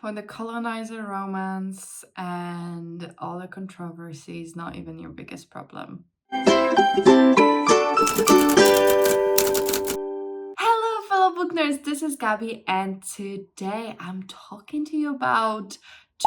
when the colonizer romance and all the controversy is not even your biggest problem. Hello, fellow book nerds, this is Gabby, and today I'm talking to you about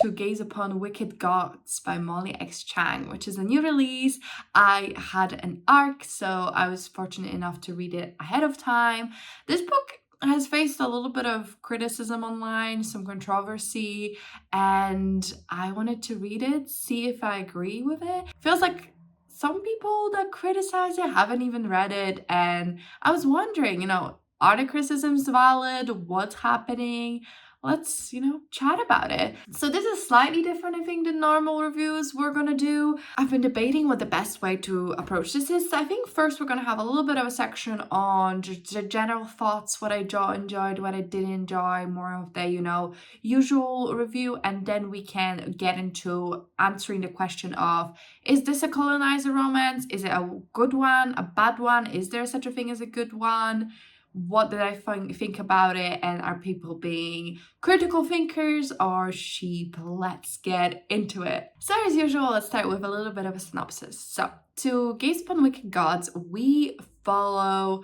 To Gaze Upon Wicked Gods by Molly X. Chang, which is a new release. I had an ARC, so I was fortunate enough to read it ahead of time. This book has faced a little bit of criticism online, some controversy, and I wanted to read it, see if I agree with it. Feels like some people that criticize it haven't even read it, and I was wondering, are the criticisms valid? What's happening? Let's, chat about it. So this is slightly different, I think, than normal reviews we're gonna do. I've been debating what the best way to approach this is. I think first we're gonna have a little bit of a section on the general thoughts, what I enjoyed, what I didn't enjoy, more of the, usual review, and then we can get into answering the question of, is this a colonizer romance? Is it a good one, a bad one? Is there such a thing as a good one? What did I think about it, and are people being critical thinkers or sheep? Let's get into it. So as usual, let's start with a little bit of a synopsis. So, To Gaze Upon Wicked Gods, we follow,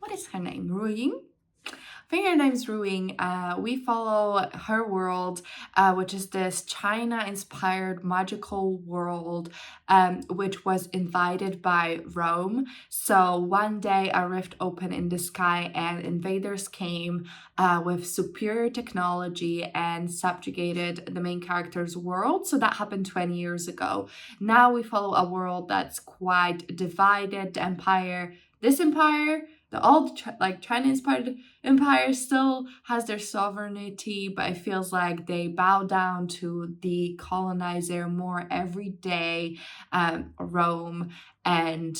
what is her name? Ruing? I think her name's Ruing. We follow her world, which is this China-inspired magical world, which was invaded by Rome. So one day a rift opened in the sky and invaders came with superior technology and subjugated the main character's world. So that happened 20 years ago. Now we follow a world that's quite divided. This empire, the old China-inspired empire, still has their sovereignty, but it feels like they bow down to the colonizer more every day, Rome, and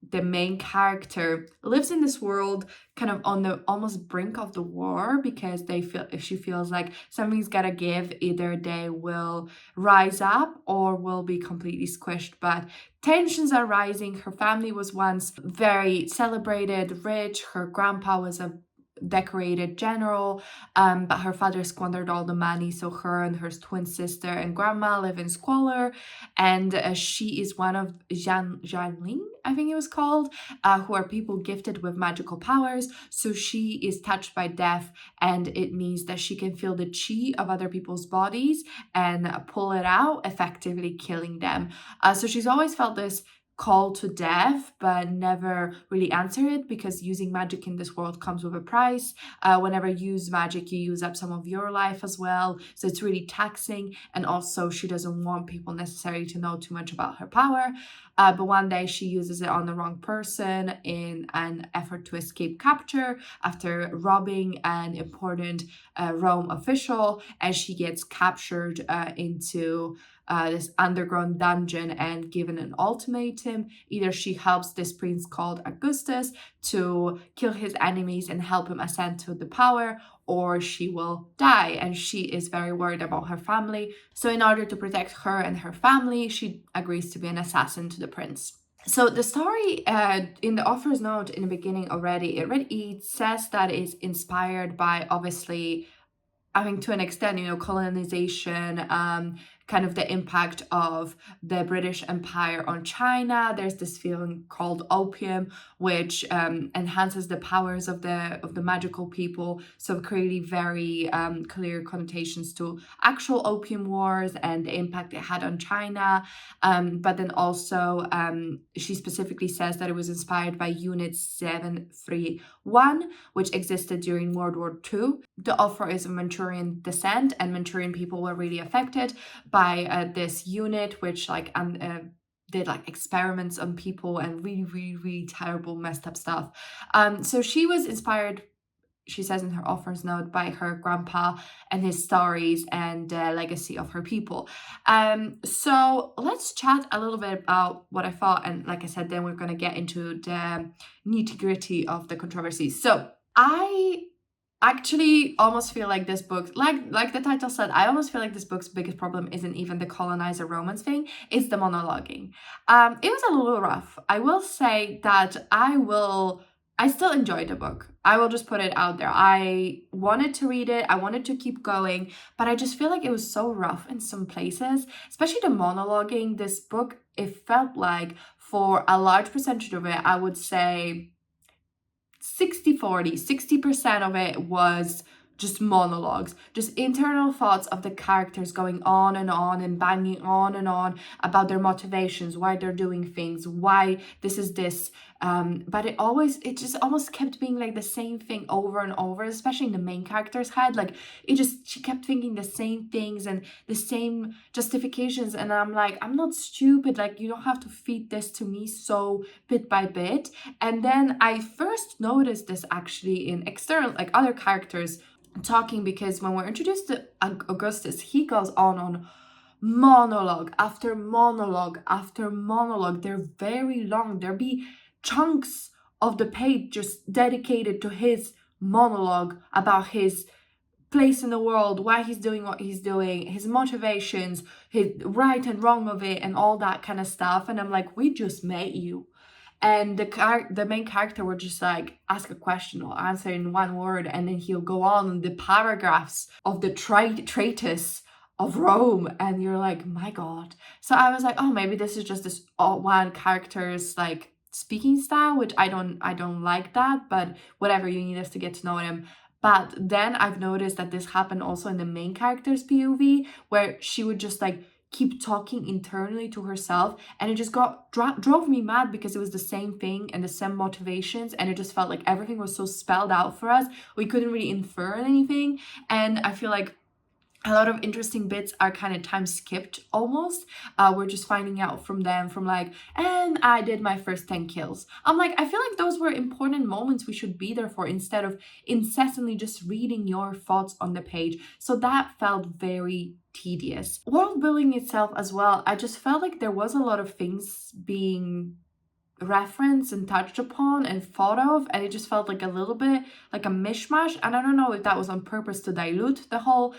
the main character lives in this world kind of on the almost brink of the war, because she feels like something's gotta give. Either they will rise up or will be completely squished, but tensions are rising. Her family was once very celebrated, rich. Her grandpa was a decorated general, but her father squandered all the money, so her and her twin sister and grandma live in squalor, and she is one of Jianling, I think it was called, who are people gifted with magical powers. So she is touched by death, and it means that she can feel the chi of other people's bodies and pull it out, effectively killing them. So she's always felt this call to death, but never really answer it, because using magic in this world comes with a price. Whenever you use magic, you use up some of your life as well, so it's really taxing. And also she doesn't want people necessarily to know too much about her power, but one day she uses it on the wrong person in an effort to escape capture after robbing an important Rome official, and she gets captured into this underground dungeon and given an ultimatum. Either she helps this prince called Augustus to kill his enemies and help him ascend to the power, or she will die. And she is very worried about her family. So in order to protect her and her family, she agrees to be an assassin to the prince. So the story in the author's note in the beginning already, it says that it's inspired by, obviously, I think to an extent, colonization, kind of the impact of the British Empire on China. There's this feeling called opium, which enhances the powers of the magical people. So clearly very clear connotations to actual opium wars and the impact it had on China. But then also she specifically says that it was inspired by Unit 731, which existed during World War II. The author is of Manchurian descent, and Manchurian people were really affected by this unit, which did experiments on people and really, really, really terrible, messed up stuff. So she was inspired, she says in her author's note, by her grandpa and his stories and the legacy of her people. So let's chat a little bit about what I thought, and like I said, then we're going to get into the nitty-gritty of the controversy. So I actually almost feel like this book, like the title said, I almost feel like this book's biggest problem isn't even the colonizer romance thing, it's the monologuing. It was a little rough. I will say that I will I still enjoyed the book. I will just put it out there. I wanted to read it. I wanted to keep going, but I just feel like it was so rough in some places, especially the monologuing. This book, it felt like for a large percentage of it, I would say 60-40, 60% of it was just monologues, just internal thoughts of the characters going on and banging on and on about their motivations, why they're doing things, why this is this. But it just almost kept being like the same thing over and over, especially in the main character's head. Like she kept thinking the same things and the same justifications. And I'm like, I'm not stupid. Like, you don't have to feed this to me so bit by bit. And then I first noticed this actually in external, like other characters talking, because when we're introduced to Augustus, he goes on monologue after monologue after monologue. They're very long. There be chunks of the page just dedicated to his monologue about his place in the world, why he's doing what he's doing, his motivations, his right and wrong of it, and all that kind of stuff. And I'm like, we just met you. And the main character would just like ask a question or answer in one word, and then he'll go on the paragraphs of the treatise of Rome, and you're like, my God. So I was like, oh, maybe this is just this one character's like speaking style, which I don't like that, but whatever, you need us to get to know him. But then I've noticed that this happened also in the main character's POV, where she would just like keep talking internally to herself, and it just drove me mad, because it was the same thing and the same motivations, and it just felt like everything was so spelled out for us. We couldn't really infer anything, and I feel like a lot of interesting bits are kind of time skipped almost. We're just finding out from them from like, and I did my first 10 kills. I'm like, I feel like those were important moments we should be there for, instead of incessantly just reading your thoughts on the page. So that felt very tedious. World building itself as well, I just felt like there was a lot of things being referenced and touched upon and thought of, and it just felt like a little bit like a mishmash. And I don't know if that was on purpose to dilute the whole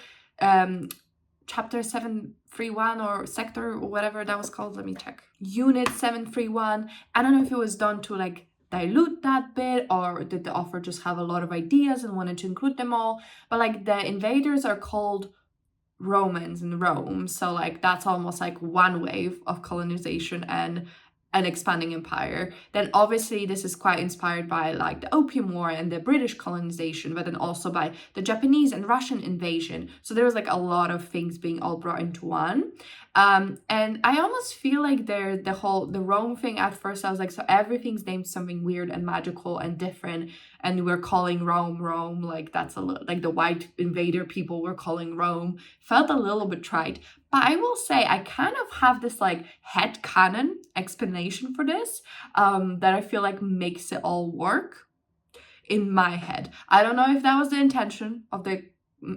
chapter 731 or sector or whatever that was called. Let me check. Unit 731. I don't know if it was done to like dilute that bit, or did the author just have a lot of ideas and wanted to include them all. But like the invaders are called Romans in Rome, so like that's almost like one wave of colonization and an expanding empire. Then obviously this is quite inspired by like the Opium War and the British colonization, but then also by the Japanese and Russian invasion. So there was like a lot of things being all brought into one. And I almost feel like the Rome thing at first, I was like, so everything's named something weird and magical and different, and we're calling Rome, like that's a little like the white invader people were calling Rome. Felt a little bit trite. But I will say I kind of have this like headcanon explanation for this that I feel like makes it all work in my head. I don't know if that was the intention of the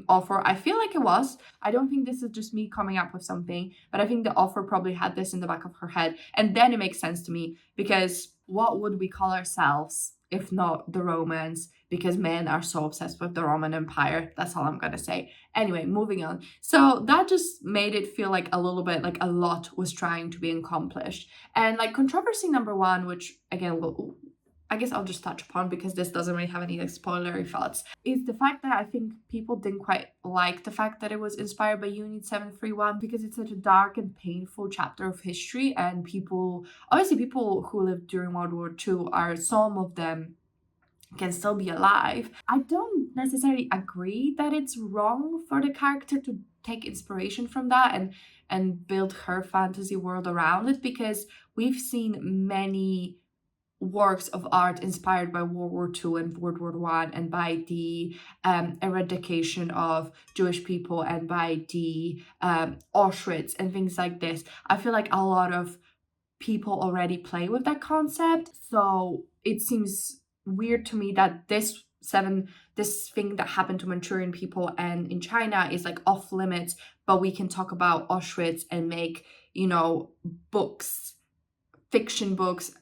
author. I feel like it was. I don't think this is just me coming up with something, but I think the author probably had this in the back of her head. And then it makes sense to me, because what would we call ourselves if not the Romans? Because men are so obsessed with the Roman Empire. That's all I'm gonna say. Anyway, moving on. So that just made it feel like a little bit like a lot was trying to be accomplished. And like controversy number one, which again, I guess I'll just touch upon because this doesn't really have any like spoilery thoughts, is the fact that I think people didn't quite like the fact that it was inspired by Unit 731, because it's such a dark and painful chapter of history, and people who lived during World War II, are some of them can still be alive. I don't necessarily agree that it's wrong for the character to take inspiration from that and build her fantasy world around it, because we've seen many works of art inspired by World War II and World War I, and by the eradication of Jewish people, and by the Auschwitz and things like this. I feel like a lot of people already play with that concept, so it seems weird to me that this thing that happened to Manchurian people and in China is like off limits, but we can talk about Auschwitz and make, books, fiction books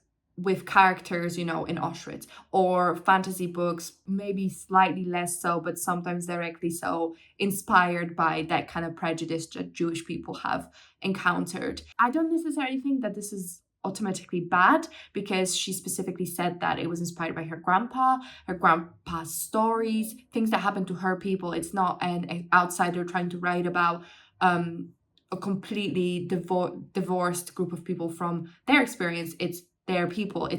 with characters, in Auschwitz, or fantasy books, maybe slightly less so, but sometimes directly so, inspired by that kind of prejudice that Jewish people have encountered. I don't necessarily think that this is automatically bad, because she specifically said that it was inspired by her grandpa's stories, things that happened to her people. It's not an outsider trying to write about a completely divorced group of people from their experience. It's their people.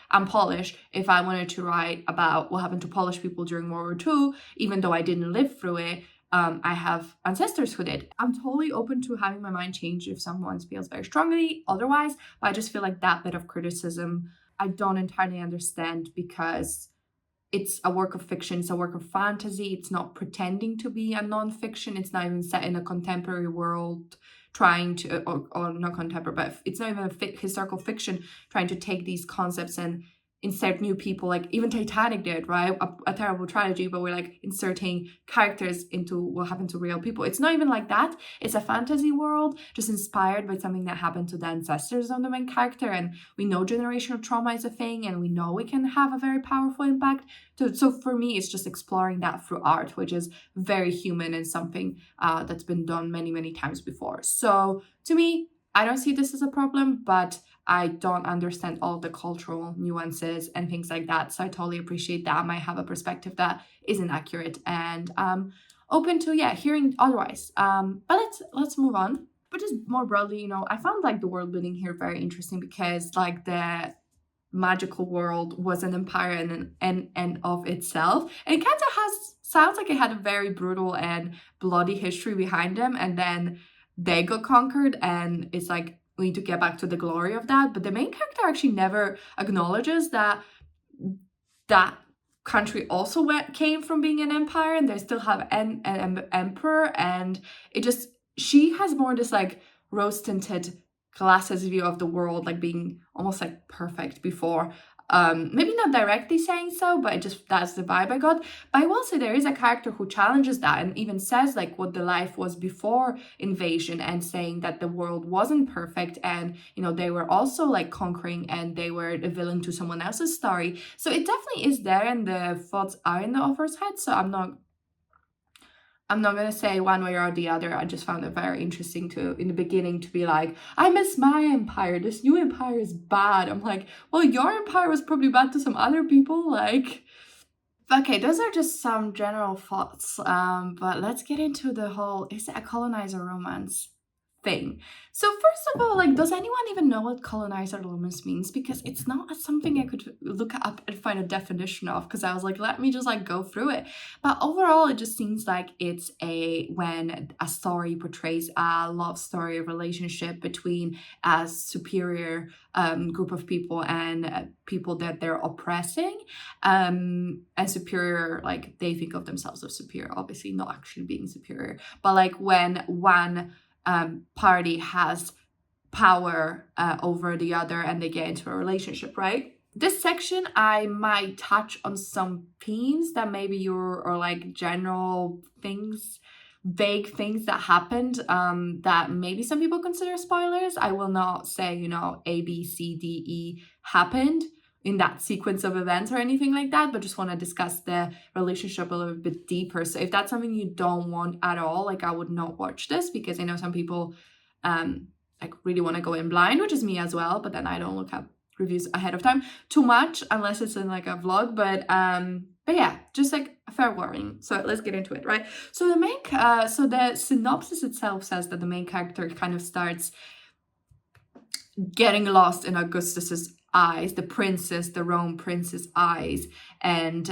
I'm Polish. If I wanted to write about what happened to Polish people during World War II, even though I didn't live through it, I have ancestors who did. I'm totally open to having my mind changed if someone feels very strongly otherwise, but I just feel like that bit of criticism I don't entirely understand, because it's a work of fiction, it's a work of fantasy, it's not pretending to be a non-fiction, it's not even set in a contemporary world trying to, or not contemporary, but it's not even a historical fiction trying to take these concepts and insert new people, like even Titanic did, right? A terrible tragedy, but we're like inserting characters into what happened to real people. It's not even like that. It's a fantasy world just inspired by something that happened to the ancestors of the main character, and we know generational trauma is a thing, and we know we can have a very powerful impact. So for me, it's just exploring that through art, which is very human and something that's been done many, many times before. So to me, I don't see this as a problem, but I don't understand all the cultural nuances and things like that. So I totally appreciate that I might have a perspective that isn't accurate, and open to hearing otherwise. But let's move on. But just more broadly, I found like the world building here very interesting, because like the magical world was an empire and of itself, and it kind of sounds like it had a very brutal and bloody history behind them, and then they got conquered, and it's like we need to get back to the glory of that. But the main character actually never acknowledges that that country also came from being an empire, and they still have an emperor, and she has more this like rose-tinted glasses view of the world, like being almost like perfect before. Maybe not directly saying so, but that's the vibe I got. But I will say there is a character who challenges that and even says like what the life was before invasion, and saying that the world wasn't perfect, and they were also like conquering, and they were the villain to someone else's story. So it definitely is there, and the thoughts are in the author's head. So I'm not gonna say one way or the other. I just found it very interesting in the beginning to be like, I miss my empire. This new empire is bad. I'm like, well, your empire was probably bad to some other people. Like, okay, those are just some general thoughts. But let's get into the whole, is it a colonizer romance thing? So first of all, like, does anyone even know what colonizer romance means? Because it's not something I could look up and find a definition of, because I was like, let me just like go through it. But overall, it just seems like it's when a story portrays a love story, a relationship between a superior group of people and people that they're oppressing, and superior, like they think of themselves as superior, obviously not actually being superior, but like when one party has power over the other and they get into a relationship, right? This section, I might touch on some themes that maybe or like general things, vague things that happened that maybe some people consider spoilers. I will not say, A, B, C, D, E happened in that sequence of events or anything like that, but just want to discuss the relationship a little bit deeper. So if that's something you don't want at all, like I would not watch this, because I know some people like really want to go in blind, which is me as well, but then I don't look up reviews ahead of time too much unless it's in like a vlog. But yeah, just like a fair warning. So let's get into it, right? So the synopsis itself says that the main character kind of starts getting lost in Augustus's eyes, the Rome prince's eyes, and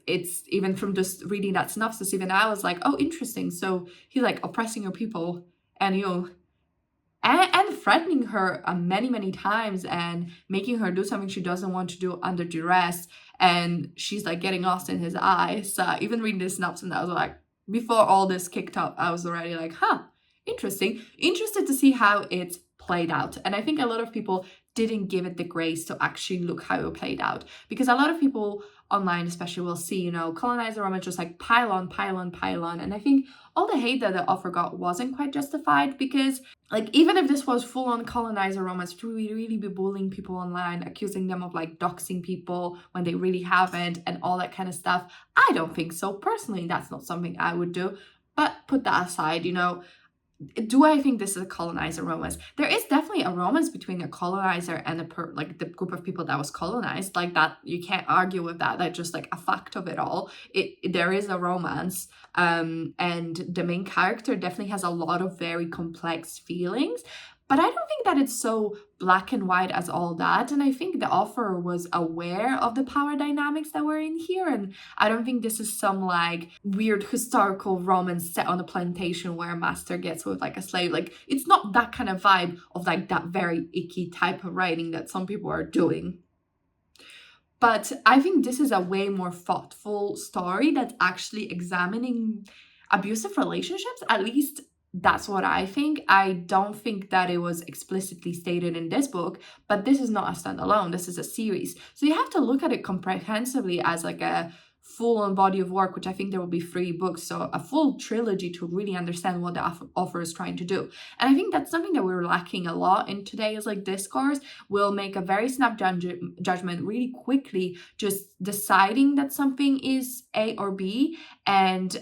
it's even from just reading that synopsis, even I was like, oh, interesting. So he's like oppressing your people, and and threatening her many times, and making her do something she doesn't want to do under duress, and she's like getting lost in his eyes. Even reading this synopsis, I was like, before all this kicked up, I was already like, interesting, interested to see how it's played out. And I think a lot of people didn't give it the grace to actually look how it played out, because a lot of people online especially will see, colonizer romance just like pile on. And I think all the hate that the author got wasn't quite justified, because like even if this was full-on colonizer romance, would we really be bullying people online, accusing them of like doxing people when they really haven't, and all that kind of stuff? I don't think so. Personally, that's not something I would do. But put that aside, do I think this is a colonizer romance? There is definitely a romance between a colonizer and like the group of people that was colonized. Like that, you can't argue with that. That's just like a fact of it all. There is a romance, and the main character definitely has a lot of very complex feelings. But I don't think that it's so black and white as all that. And I think the author was aware of the power dynamics that were in here. And I don't think this is some like weird historical romance set on a plantation where a master gets with like a slave. Like, it's not that kind of vibe of like that very icky type of writing that some people are doing. But I think this is a way more thoughtful story that's actually examining abusive relationships. At least that's what I think. I don't think that it was explicitly stated in this book, but this is not a standalone. This is a series. So you have to look at it comprehensively as like a full-on body of work, which I think there will be 3 books, so a full trilogy to really understand what the author is trying to do. And I think that's something that we're lacking a lot in today's like discourse. We'll make a very snap judgment really quickly, just deciding that something is A or B, and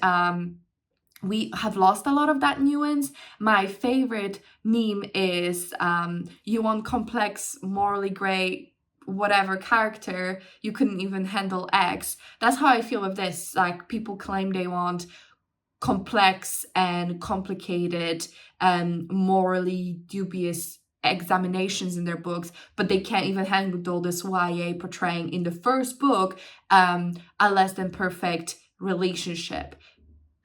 we have lost a lot of that nuance. My favorite meme is you want complex, morally gray, whatever character, you couldn't even handle X. That's how I feel with this. Like, people claim they want complex and complicated and morally dubious examinations in their books, but they can't even handle this YA portraying in the first book a less than perfect relationship.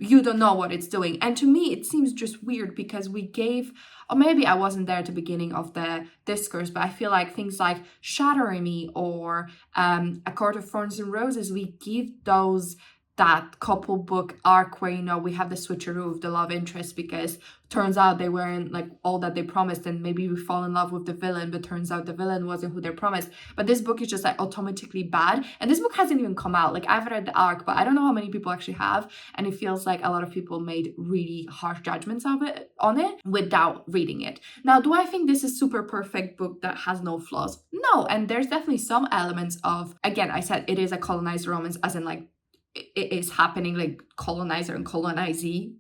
You don't know what it's doing. And to me, it seems just weird because we gave, or maybe I wasn't there at the beginning of the discourse, but I feel like things like Shattering Me or A Court of Thorns and Roses, we give those that couple book arc where, you know, we have the switcheroo of the love interest because turns out they weren't like all that they promised, and maybe we fall in love with the villain, but turns out the villain wasn't who they promised. But this book is just like automatically bad, and this book hasn't even come out. Like, I've read the arc, but I don't know how many people actually have, and it feels like a lot of people made really harsh judgments of it on it without reading it. Now, do I think this is super perfect book that has no flaws? No, and there's definitely some elements of, again, I said it is a colonized romance, as in like it is happening, like colonizer and colonizee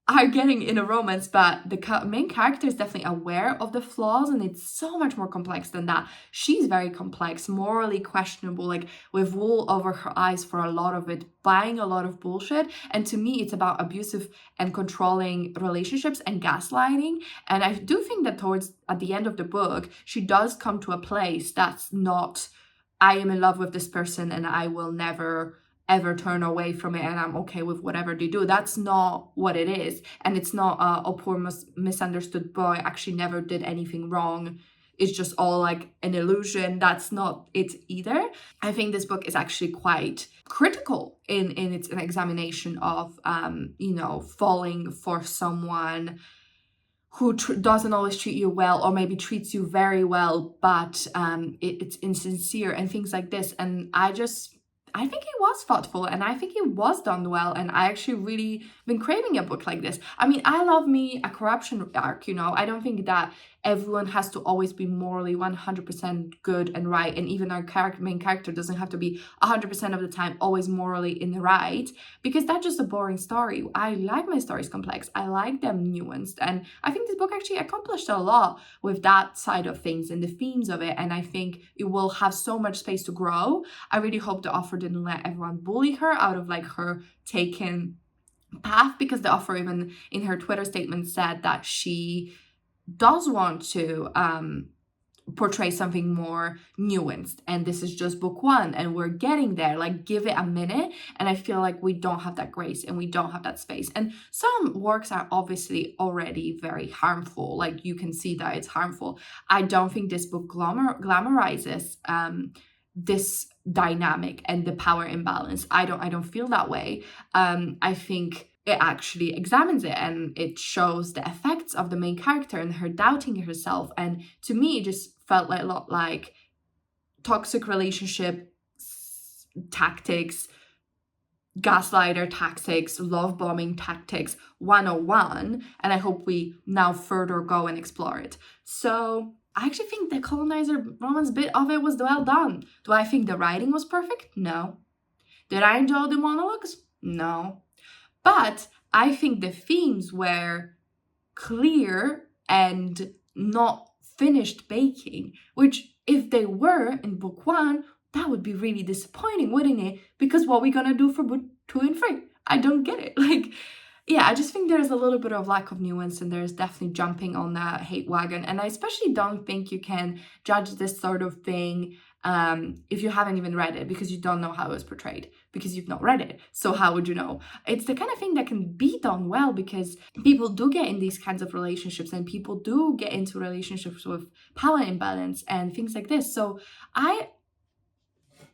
are getting in a romance, but the main character is definitely aware of the flaws, and it's so much more complex than that. She's very complex, morally questionable, like with wool over her eyes for a lot of it, buying a lot of bullshit. And to me, it's about abusive and controlling relationships and gaslighting. And I do think that at the end of the book, she does come to a place that's not, I am in love with this person and I will never ever turn away from it and I'm okay with whatever they do. That's not what it is. And it's not a poor misunderstood boy actually never did anything wrong. It's just all like an illusion. That's not it either. I think this book is actually quite critical in its an examination of, falling for someone who doesn't always treat you well, or maybe treats you very well, but it's insincere and things like this. And I think it was thoughtful, and I think it was done well, and I actually really been craving a book like this. I mean, I love me a corruption arc, I don't think that everyone has to always be morally 100% good and right, and even our main character doesn't have to be 100% of the time always morally in the right, because that's just a boring story. I like my stories complex, I like them nuanced, and I think this book actually accomplished a lot with that side of things and the themes of it, and I think it will have so much space to grow. I really hope the author didn't let everyone bully her out of like her taken path, because the author even in her Twitter statement said that she does want to portray something more nuanced, and this is just book 1 and we're getting there. Like, give it a minute. And I feel like we don't have that grace and we don't have that space, and some works are obviously already very harmful. Like, you can see that it's harmful. I don't think this book glamorizes this dynamic and the power imbalance. I don't feel that way. I think it actually examines it, and it shows the effects of the main character and her doubting herself. And to me, it just felt like a lot like toxic relationship tactics, gaslighter tactics, love bombing tactics 101. And I hope we now further go and explore it. So I actually think the colonizer romance bit of it was well done. Do I think the writing was perfect? No. Did I enjoy the monologues? No. But I think the themes were clear and not finished baking, which if they were in book 1, that would be really disappointing, wouldn't it? Because what are we gonna do for book 2 and 3? I don't get it. Like, yeah, I just think there's a little bit of lack of nuance, and there's definitely jumping on that hate wagon. And I especially don't think you can judge this sort of thing if you haven't even read it, because you don't know how it was portrayed, because you've not read it. So how would you know? It's the kind of thing that can be done well, because people do get in these kinds of relationships, and people do get into relationships with power imbalance and things like this. So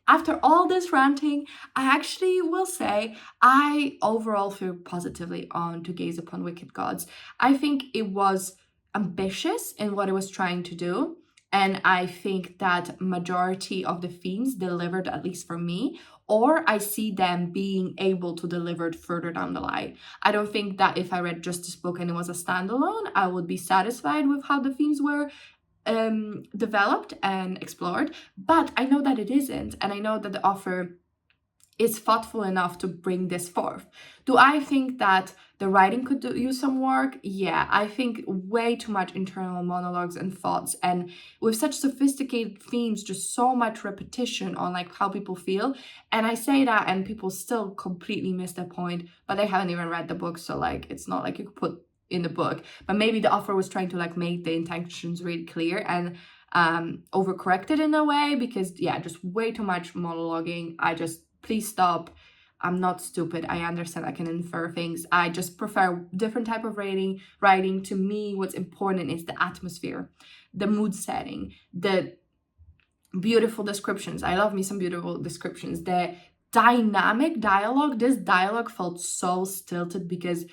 after all this ranting, I actually will say I overall feel positively on To Gaze Upon Wicked Gods. I think it was ambitious in what it was trying to do. And I think that majority of the themes delivered, at least for me, or I see them being able to deliver it further down the line. I don't think that if I read just this book and it was a standalone, I would be satisfied with how the themes were developed and explored, but I know that it isn't, and I know that the author is thoughtful enough to bring this forth. Do I think that the writing could use some work? Yeah, I think way too much internal monologues and thoughts, and with such sophisticated themes, just so much repetition on like how people feel. And I say that and people still completely miss the point, but they haven't even read the book, so like it's not like you could put in the book. But maybe the author was trying to like make the intentions really clear and overcorrected in a way, because yeah, just way too much monologuing. Please stop. I'm not stupid. I understand I can infer things. I just prefer different type of writing. To me, what's important is the atmosphere, the mood setting, the beautiful descriptions. I love me some beautiful descriptions. The dynamic dialogue. This dialogue felt so stilted, because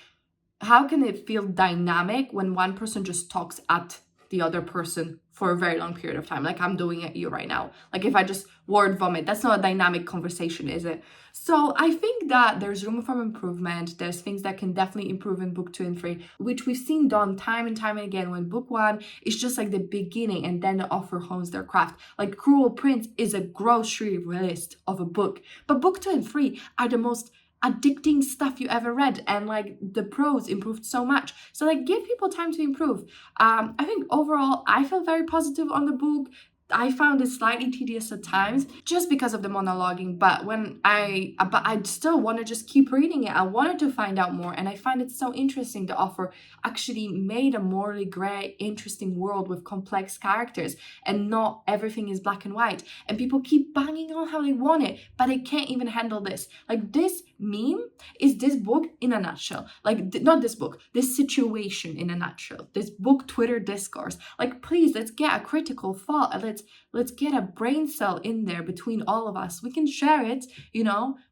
how can it feel dynamic when one person just talks at the other person for a very long period of time? Like I'm doing at you right now. Like if I just word vomit, that's not a dynamic conversation, is it? So I think that there's room for improvement. There's things that can definitely improve in book 2 and 3, which we've seen done time and time again, when book 1 is just like the beginning and then the author hones their craft. Like Cruel Prince is a grocery list of a book, but book 2 and 3 are the most addicting stuff you ever read, and like the prose improved so much. So like give people time to improve. I think overall I feel very positive on the book. I found it slightly tedious at times just because of the monologuing, but I still want to just keep reading it. I wanted to find out more, and I find it so interesting the author actually made a morally gray, interesting world with complex characters, and not everything is black and white. And people keep banging on how they want it, but they can't even handle this. Like this meme is this book in a nutshell. Like not this book, this situation in a nutshell. This book Twitter discourse. Like please, let's get a critical thought. Let's get a brain cell in there between all of us. We can share it,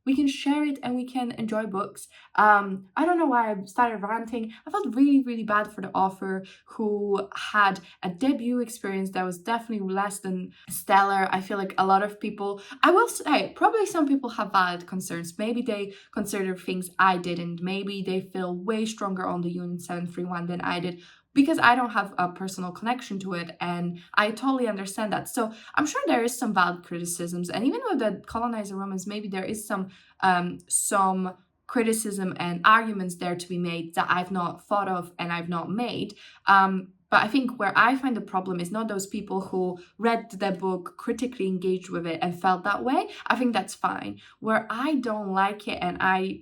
we can share it, and we can enjoy books. I don't know why I started ranting. I felt really, really bad for the author, who had a debut experience that was definitely less than stellar. I feel like a lot of people, I will say, probably some people have valid concerns. Maybe they consider things I didn't. Maybe they feel way stronger on the Unit 731 than I did, because I don't have a personal connection to it, and I totally understand that. So I'm sure there is some valid criticisms, and even with the Coloniser romance, maybe there is some criticism and arguments there to be made that I've not thought of and I've not made. But I think where I find the problem is not those people who read the book, critically engaged with it, and felt that way. I think that's fine. Where I don't like it and I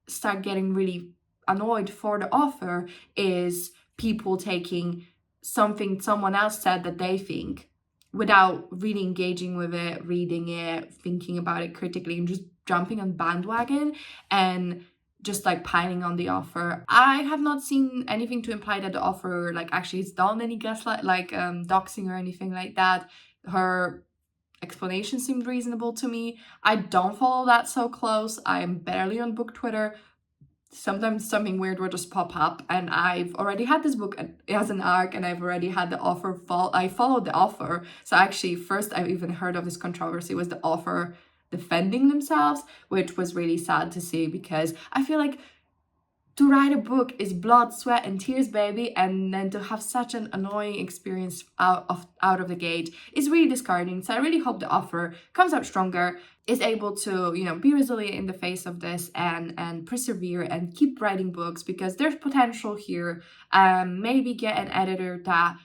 start getting really annoyed for the author is people taking something someone else said that they think without really engaging with it, reading it, thinking about it critically, and just jumping on bandwagon and just like piling on the author. I have not seen anything to imply that the author like actually has done any gaslight, like doxing or anything like that. Her explanation seemed reasonable to me. I don't follow that so close. I'm barely on book Twitter. Sometimes something weird will just pop up, and I've already had this book as an arc, and I've already had the author I followed the author. So actually first I've even heard of this controversy was the author defending themselves, which was really sad to see, because I feel like to write a book is blood, sweat, and tears, baby, and then to have such an annoying experience out of the gate is really discouraging. So I really hope the author comes out stronger, is able to, you know, be resilient in the face of this and persevere and keep writing books, because there's potential here. Maybe get an editor that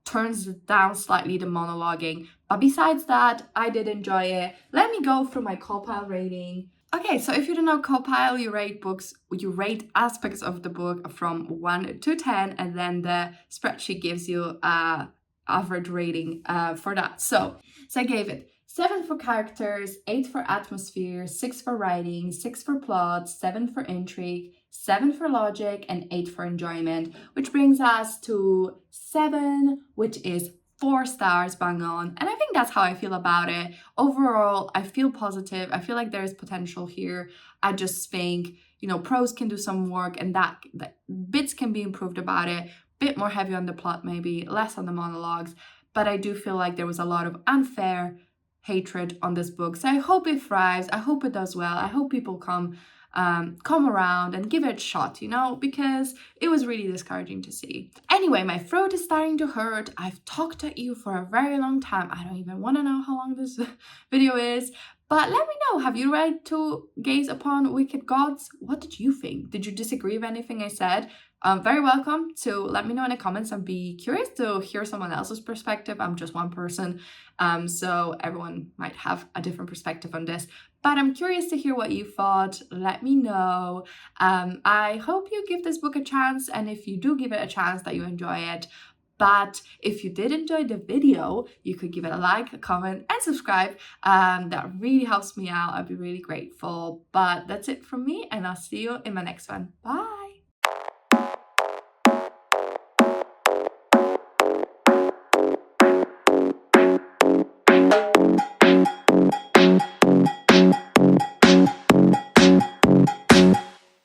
turns down slightly the monologuing. But besides that, I did enjoy it. Let me go through my CAWPILE rating. Okay, so if you don't know CAWPILE, you rate aspects of the book from 1 to 10, and then the spreadsheet gives you a average rating for that. So I gave it 7 for characters, 8 for atmosphere, 6 for writing, 6 for plot, 7 for intrigue, 7 for logic, and 8 for enjoyment, which brings us to 7, which is 4 stars, bang on. And I think that's how I feel about it. Overall, I feel positive. I feel like there's potential here. I just think, you know, prose can do some work, and that bits can be improved about it. Bit more heavy on the plot, maybe less on the monologues. But I do feel like there was a lot of unfair hatred on this book. So I hope it thrives. I hope it does well. I hope people come around and give it a shot, you know, because it was really discouraging to see. Anyway, my throat is starting to hurt. I've talked at you for a very long time. I don't even want to know how long this video is, but let me know, have you read To Gaze Upon Wicked Gods? What did you think? Did you disagree with anything I said? Very welcome to let me know in the comments. I'd be curious to hear someone else's perspective. I'm just one person, so everyone might have a different perspective on this. But I'm curious to hear what you thought. Let me know. I hope you give this book a chance, and if you do give it a chance, that you enjoy it. But if you did enjoy the video, you could give it a like, a comment, and subscribe. That really helps me out. I'd be really grateful. But that's it from me, and I'll see you in my next one. Bye!